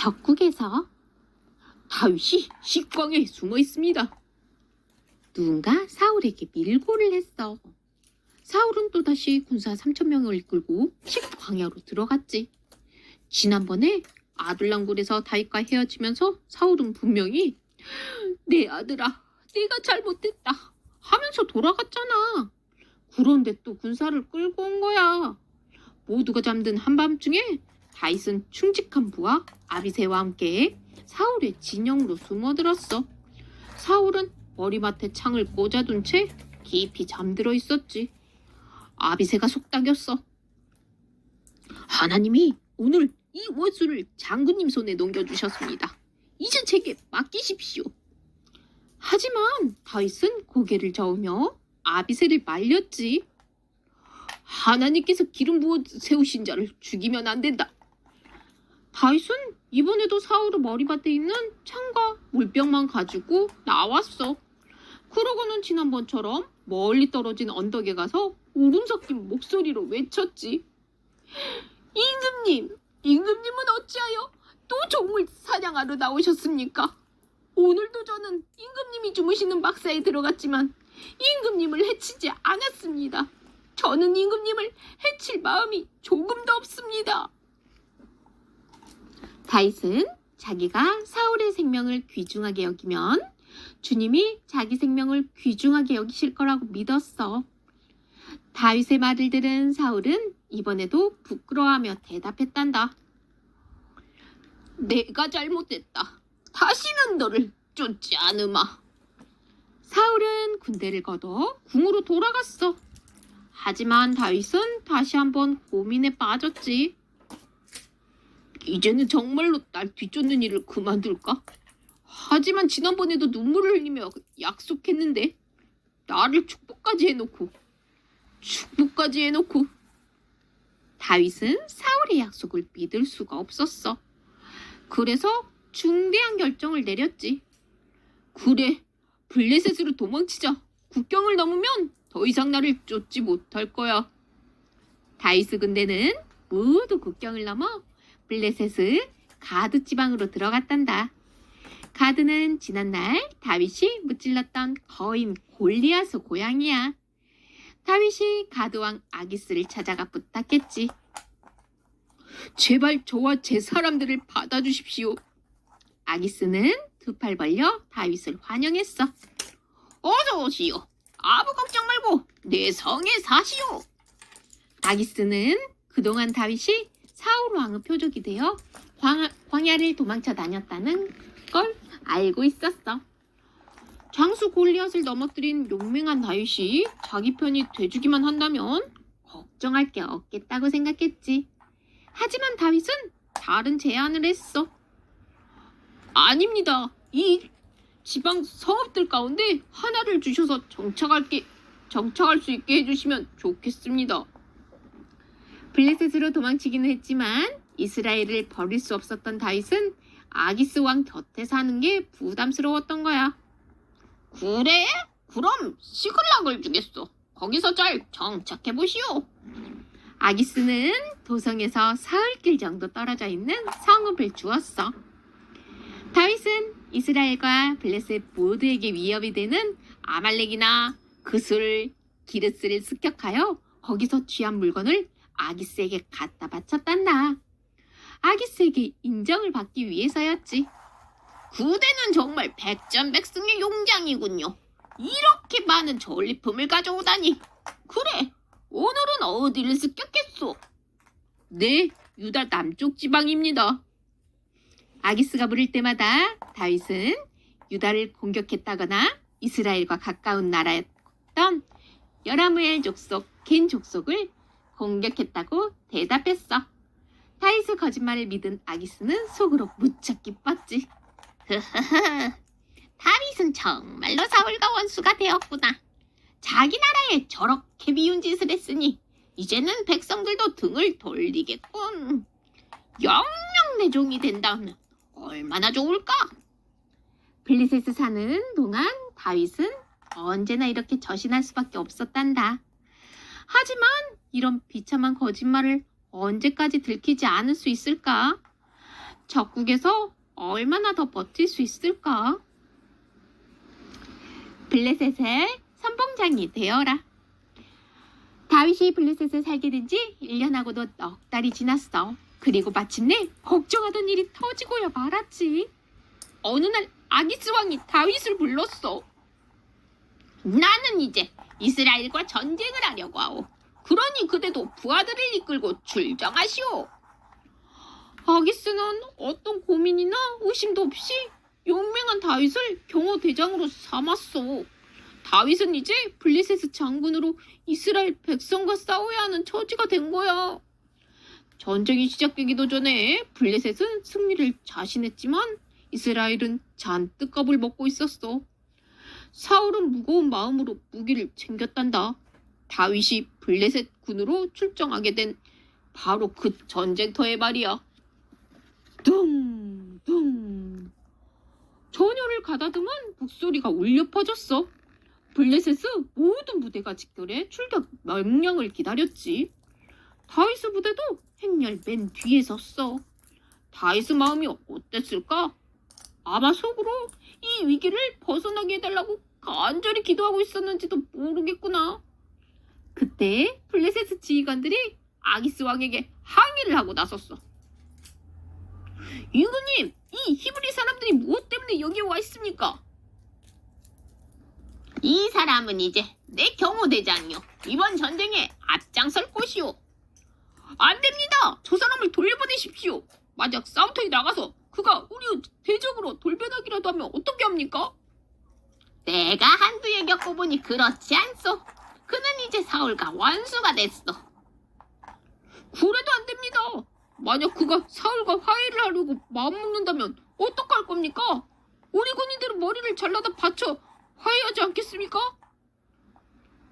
적국에서 다윗이 식광에 숨어 있습니다. 누군가 사울에게 밀고를 했어. 사울은 또다시 군사 3,000명을 이끌고 식광야로 들어갔지. 지난번에 아둘람굴에서 다윗과 헤어지면서 사울은 분명히 내 아들아, 네가 잘못했다 하면서 돌아갔잖아. 그런데 또 군사를 끌고 온 거야. 모두가 잠든 한밤중에 다윗은 충직한 부하 아비새와 함께 사울의 진영으로 숨어들었어. 사울은 머리맡에 창을 꽂아둔 채 깊이 잠들어 있었지. 아비새가 속닥였어. 하나님이 오늘 이 원수를 장군님 손에 넘겨주셨습니다. 이제 제게 맡기십시오. 하지만 다윗은 고개를 저으며 아비새를 말렸지. 하나님께서 기름 부어 세우신 자를 죽이면 안 된다. 다윗은 이번에도 사울의 머리밭에 있는 창과 물병만 가지고 나왔어. 그러고는 지난번처럼 멀리 떨어진 언덕에 가서 울음 섞인 목소리로 외쳤지. 임금님은 어찌하여 또 종을 사냥하러 나오셨습니까? 오늘도 저는 임금님이 주무시는 박사에 들어갔지만 임금님을 해치지 않았습니다. 저는 임금님을 해칠 마음이 조금도 없습니다. 다윗은 자기가 사울의 생명을 귀중하게 여기면 주님이 자기 생명을 귀중하게 여기실 거라고 믿었어. 다윗의 말을 들은 사울은 이번에도 부끄러워하며 대답했단다. 내가 잘못했다. 다시는 너를 쫓지 않으마. 사울은 군대를 거둬 궁으로 돌아갔어. 하지만 다윗은 다시 한번 고민에 빠졌지. 이제는 정말로 날 뒤쫓는 일을 그만둘까? 하지만 지난번에도 눈물을 흘리며 약속했는데 나를 축복까지 해놓고 다윗은 사울의 약속을 믿을 수가 없었어. 그래서 중대한 결정을 내렸지. 그래, 블레셋으로 도망치자. 국경을 넘으면 더 이상 나를 쫓지 못할 거야. 다윗의 군대는 모두 국경을 넘어 블레셋의 가드 지방으로 들어갔단다. 가드는 지난날 다윗이 무찔렀던 거인 골리앗의 고향이야. 다윗이 가드왕 아기스를 찾아가 부탁했지. 제발 저와 제 사람들을 받아주십시오. 아기스는 두 팔 벌려 다윗을 환영했어. 어서 오시오. 아무 걱정 말고 내 성에 사시오. 아기스는 그동안 다윗이 사울 왕의 표적이 되어 광야를 도망쳐 다녔다는 걸 알고 있었어. 장수 골리앗을 넘어뜨린 용맹한 다윗이 자기 편이 돼주기만 한다면 걱정할 게 없겠다고 생각했지. 하지만 다윗은 다른 제안을 했어. 아닙니다. 이 지방 성읍들 가운데 하나를 주셔서 정착할 수 있게 해주시면 좋겠습니다. 블레셋으로 도망치기는 했지만 이스라엘을 버릴 수 없었던 다윗은 아기스 왕 곁에 사는 게 부담스러웠던 거야. 그래? 그럼 시글락을 주겠소. 거기서 잘 정착해보시오. 아기스는 도성에서 사흘길 정도 떨어져 있는 성읍을 주었어. 다윗은 이스라엘과 블레셋 모두에게 위협이 되는 아말렉이나 그술, 기르스를 습격하여 거기서 취한 물건을 아기스에게 갖다 바쳤단다. 아기스에게 인정을 받기 위해서였지. 그대는 정말 백전백승의 용장이군요. 이렇게 많은 전리품을 가져오다니. 그래, 오늘은 어디를 습격했소? 네, 유다 남쪽 지방입니다. 아기스가 부를 때마다 다윗은 유다를 공격했다거나 이스라엘과 가까운 나라였던 여라무엘 족속, 겐 족속을 공격했다고 대답했어. 다윗의 거짓말을 믿은 아기스는 속으로 무척 기뻤지. 흐흐흐, 다윗은 정말로 사울과 원수가 되었구나. 자기 나라에 저렇게 미운 짓을 했으니 이제는 백성들도 등을 돌리겠군. 영영 내 종이 된다면 얼마나 좋을까? 블레셋에 사는 동안 다윗은 언제나 이렇게 저신할 수밖에 없었단다. 하지만 이런 비참한 거짓말을 언제까지 들키지 않을 수 있을까? 적국에서 얼마나 더 버틸 수 있을까? 블레셋의 선봉장이 되어라. 다윗이 블레셋에 살게 된 지 1년하고도 넉 달이 지났어. 그리고 마침내 걱정하던 일이 터지고야 말았지. 어느 날 아기스 왕이 다윗을 불렀어. 나는 이제 이스라엘과 전쟁을 하려고 하오. 그러니 그대도 부하들을 이끌고 출정하시오. 아기스는 어떤 고민이나 의심도 없이 용맹한 다윗을 경호대장으로 삼았어. 다윗은 이제 블레셋 장군으로 이스라엘 백성과 싸워야 하는 처지가 된 거야. 전쟁이 시작되기도 전에 블레셋은 승리를 자신했지만 이스라엘은 잔뜩 겁을 먹고 있었어. 사울은 무거운 마음으로 무기를 챙겼단다. 다윗이 블레셋 군으로 출정하게 된 바로 그 전쟁터의 말이야. 둥둥. 전열을 가다듬은 북소리가 울려 퍼졌어. 블레셋의 모든 부대가 직결해 출격 명령을 기다렸지. 다윗의 부대도 행렬 맨 뒤에 섰어. 다윗의 마음이 어땠을까? 아마 속으로 이 위기를 벗어나게 해달라고 간절히 기도하고 있었는지도 모르겠구나. 그때 블레셋 지휘관들이 아기스 왕에게 항의를 하고 나섰어. 임금님, 이 히브리 사람들이 무엇 때문에 여기에 와 있습니까? 이 사람은 이제 내 경호대장이요. 이번 전쟁에 앞장설 것이오. 안 됩니다. 저 사람을 돌려보내십시오. 만약 싸움터에 나가서 그가 우리 대적으로 돌변하기라도 하면 어떻게 합니까? 내가 한두에 겪어보니 그렇지 않소. 그는 이제 사울과 원수가 됐어. 그래도 안 됩니다. 만약 그가 사울과 화해를 하려고 마음먹는다면 어떡할 겁니까? 우리 군인들은 머리를 잘라다 바쳐 화해하지 않겠습니까?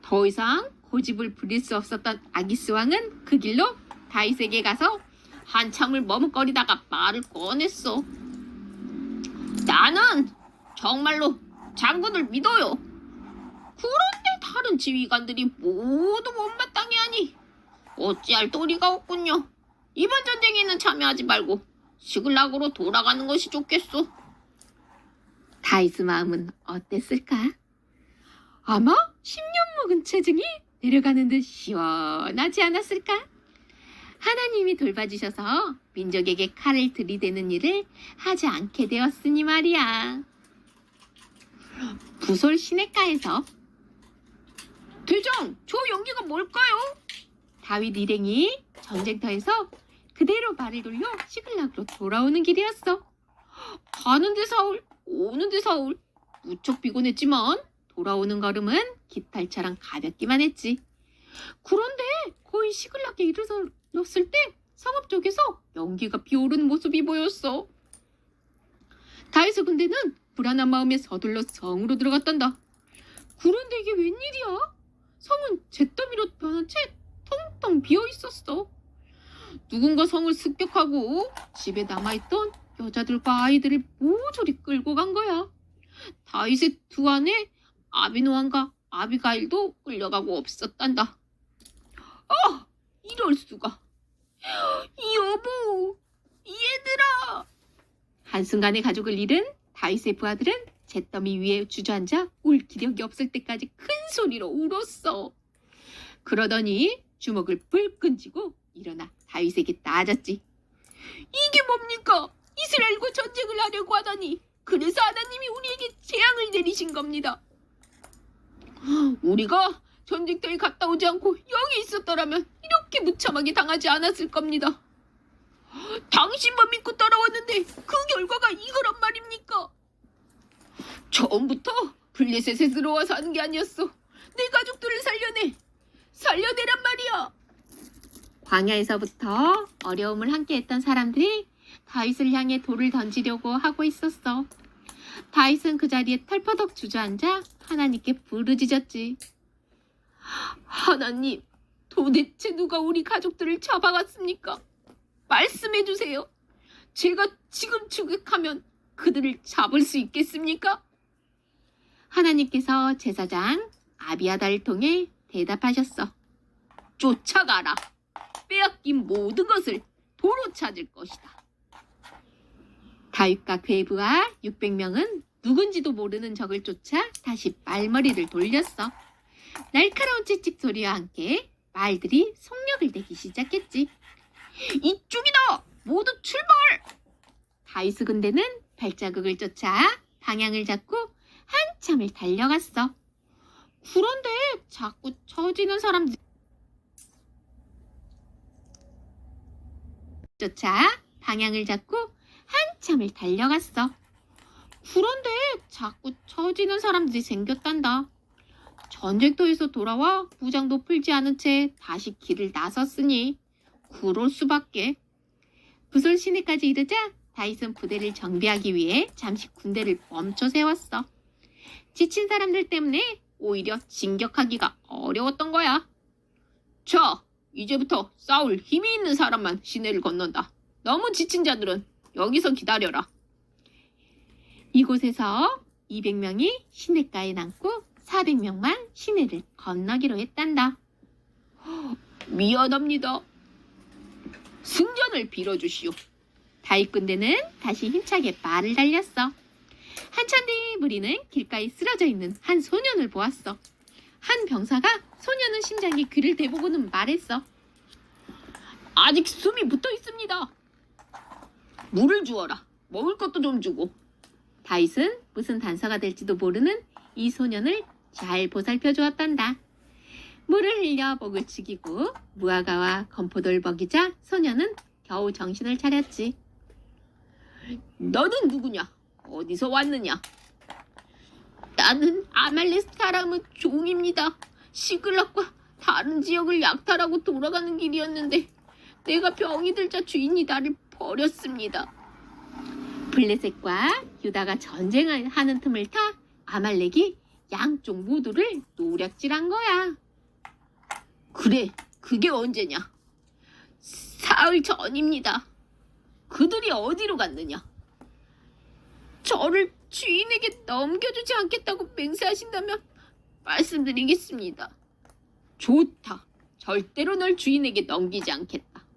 더 이상 고집을 부릴 수 없었던 아기스 왕은 그 길로 다윗에게 가서 한참을 머뭇거리다가 말을 꺼냈어. 나는 정말로 장군을 믿어요. 그런데 다른 지휘관들이 모두 못마땅해하니 어찌할 도리가 없군요. 이번 전쟁에는 참여하지 말고 시글락으로 돌아가는 것이 좋겠소. 다윗의 마음은 어땠을까? 아마 10년 묵은 체증이 내려가는 듯 시원하지 않았을까? 하나님이 돌봐주셔서 민족에게 칼을 들이대는 일을 하지 않게 되었으니 말이야. 부솔 시냇가에서 대장, 저 연기가 뭘까요? 다윗 일행이 전쟁터에서 그대로 말을 돌려 시글락으로 돌아오는 길이었어. 가는데 사울, 오는데 사울. 무척 피곤했지만 돌아오는 걸음은 깃털처럼 가볍기만 했지. 그런데 거의 시글락에 이르렀을 때 성읍 쪽에서 연기가 피어오르는 모습이 보였어. 다윗의 군대는 불안한 마음에 서둘러 성으로 들어갔단다. 그런데 이게 웬일이야? 성은 잿더미로 변한 채 텅텅 비어 있었어. 누군가 성을 습격하고 집에 남아있던 여자들과 아이들을 모조리 끌고 간 거야. 다윗의 두 아내 아비노함과 아비가일도 끌려가고 없었단다. 이럴 수가. 여보, 얘들아. 한순간에 가족을 잃은 다윗의 부하들은 잿더미 위에 주저앉아 울 기력이 없을 때까지 큰 소리로 울었어. 그러더니 주먹을 불끈 쥐고 일어나 다윗에게 따졌지. 이게 뭡니까? 이스라엘과 전쟁을 하려고 하다니. 그래서 하나님이 우리에게 재앙을 내리신 겁니다. 우리가 전쟁터에 갔다 오지 않고 여기 있었더라면 이렇게 무참하게 당하지 않았을 겁니다. 당신만 믿고 따라왔는데 그 결과가 이거란 말입니까? 처음부터 블레셋에 들어와서 하는 게 아니었어. 내 가족들을 살려내란 말이야. 광야에서부터 어려움을 함께했던 사람들이 다윗을 향해 돌을 던지려고 하고 있었어. 다윗은 그 자리에 털퍼덕 주저앉아 하나님께 부르짖었지. 하나님, 도대체 누가 우리 가족들을 잡아갔습니까? 말씀해 주세요. 제가 지금 추격하면 그들을 잡을 수 있겠습니까? 하나님께서 제사장 아비아달을 통해 대답하셨어. 쫓아가라. 빼앗긴 모든 것을 도로 찾을 것이다. 다윗과 괴부와 600명은 누군지도 모르는 적을 쫓아 다시 말머리를 돌렸어. 날카로운 채찍 소리와 함께 말들이 속력을 내기 시작했지. 이쪽이다! 모두 출발! 다윗 군대는 발자국을 쫓아 방향을 잡고 한참을 달려갔어. 그런데 자꾸 처지는 사람들이 쫓아 방향을 잡고 한참을 달려갔어. 그런데 자꾸 처지는 사람들이 생겼단다. 전쟁터에서 돌아와 무장도 풀지 않은 채 다시 길을 나섰으니 그럴 수밖에. 부솔 시내까지 이르자 다윗은 부대를 정비하기 위해 잠시 군대를 멈춰 세웠어. 지친 사람들 때문에 오히려 진격하기가 어려웠던 거야. 자, 이제부터 싸울 힘이 있는 사람만 시내를 건넌다. 너무 지친 자들은 여기서 기다려라. 이곳에서 200명이 시내가에 남고 400명만 시내를 건너기로 했단다. 미안합니다. 승전을 빌어주시오. 다윗 군대는 다시 힘차게 말을 달렸어. 한참 뒤 무리는 길가에 쓰러져 있는 한 소년을 보았어. 한 병사가 소년의 심장에 귀를 대보고는 말했어. 아직 숨이 붙어 있습니다. 물을 주어라. 먹을 것도 좀 주고. 다윗은 무슨 단서가 될지도 모르는 이 소년을 잘 보살펴 주었단다. 물을 흘려 목을 죽이고 무화과와 건포도를 먹이자 소년은 겨우 정신을 차렸지. 너는 누구냐? 어디서 왔느냐? 나는 아말렉 사람의 종입니다. 시글락과 다른 지역을 약탈하고 돌아가는 길이었는데 내가 병이 들자 주인이 나를 버렸습니다. 블레셋과 유다가 전쟁하는 틈을 타 아말렉이 양쪽 모두를 노략질한 거야. 그래, 그게 언제냐? 사흘 전입니다. 그들이 어디로 갔느냐? 저를 주인에게 넘겨주지 않겠다고 맹세하신다면 말씀드리겠습니다. 좋다. 절대로 널 주인에게 넘기지 않겠다.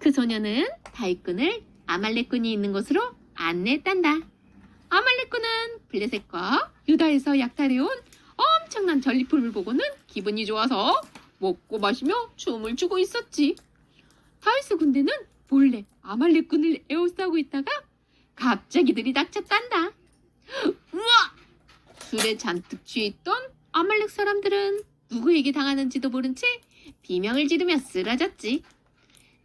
그 소녀는 다윗군을 아말렉군이 있는 곳으로 안내했단다. 아말렉군은 블레셋과 유다에서 약탈해온 엄청난 전리품을 보고는 기분이 좋아서 먹고 마시며 춤을 추고 있었지. 다윗 군대는 몰래 아말렉군을 에워싸고 있다가 갑자기 들이닥쳤단다. 우와! 술에 잔뜩 취해 있던 아말렉 사람들은 누구에게 당하는지도 모른 채 비명을 지르며 쓰러졌지.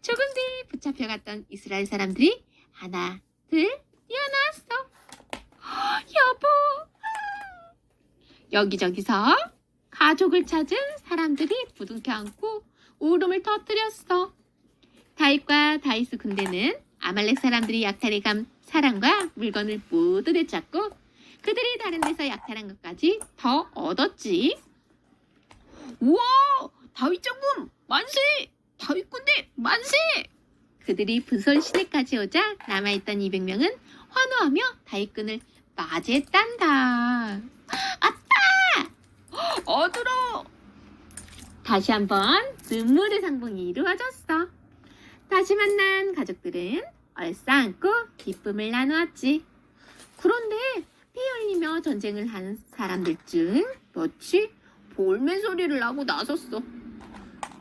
조금 뒤 붙잡혀갔던 이스라엘 사람들이 하나, 둘 일어났어. 여보! 여기저기서 가족을 찾은 사람들이 부둥켜 안고 울음을 터뜨렸어. 다윗과 다윗 군대는 아말렉 사람들이 약탈해 간 사람과 물건을 모두 되찾고 그들이 다른 데서 약탈한 것까지 더 얻었지. 우와! 다윗 장군 만세! 다윗 군대 만세! 그들이 부솔 시내까지 오자 남아있던 200명은 환호하며 다윗군을 맞이했단다. 아빠! 어들어! 다시 한번 눈물의 상봉이 이루어졌어. 다시 만난 가족들은 얼싸안고 기쁨을 나누었지. 그런데 피 흘리며 전쟁을 하는 사람들 중 며칠 볼멘 소리를 하고 나섰어.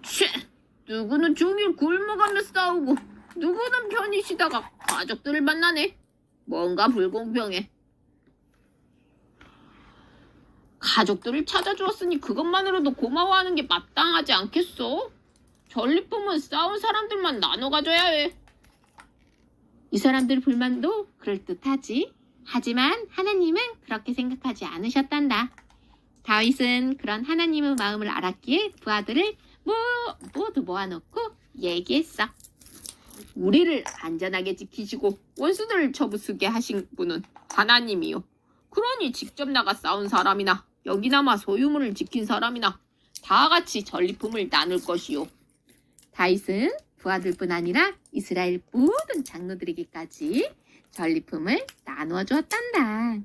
채! 누구는 종일 굶어가며 싸우고 누구는 편히 쉬다가 가족들을 만나네. 뭔가 불공평해. 가족들을 찾아주었으니 그것만으로도 고마워하는 게 마땅하지 않겠어? 전리품은 싸운 사람들만 나눠 가져야 해. 이 사람들 불만도 그럴듯하지. 하지만 하나님은 그렇게 생각하지 않으셨단다. 다윗은 그런 하나님의 마음을 알았기에 부하들을 모두 모아놓고 얘기했어. 우리를 안전하게 지키시고 원수들을 처부수게 하신 분은 하나님이요. 그러니 직접 나가 싸운 사람이나 여기나마 소유물을 지킨 사람이나 다 같이 전리품을 나눌 것이요. 다윗은 부하들뿐 아니라 이스라엘 모든 장로들에게까지 전리품을 나누어 주었단다.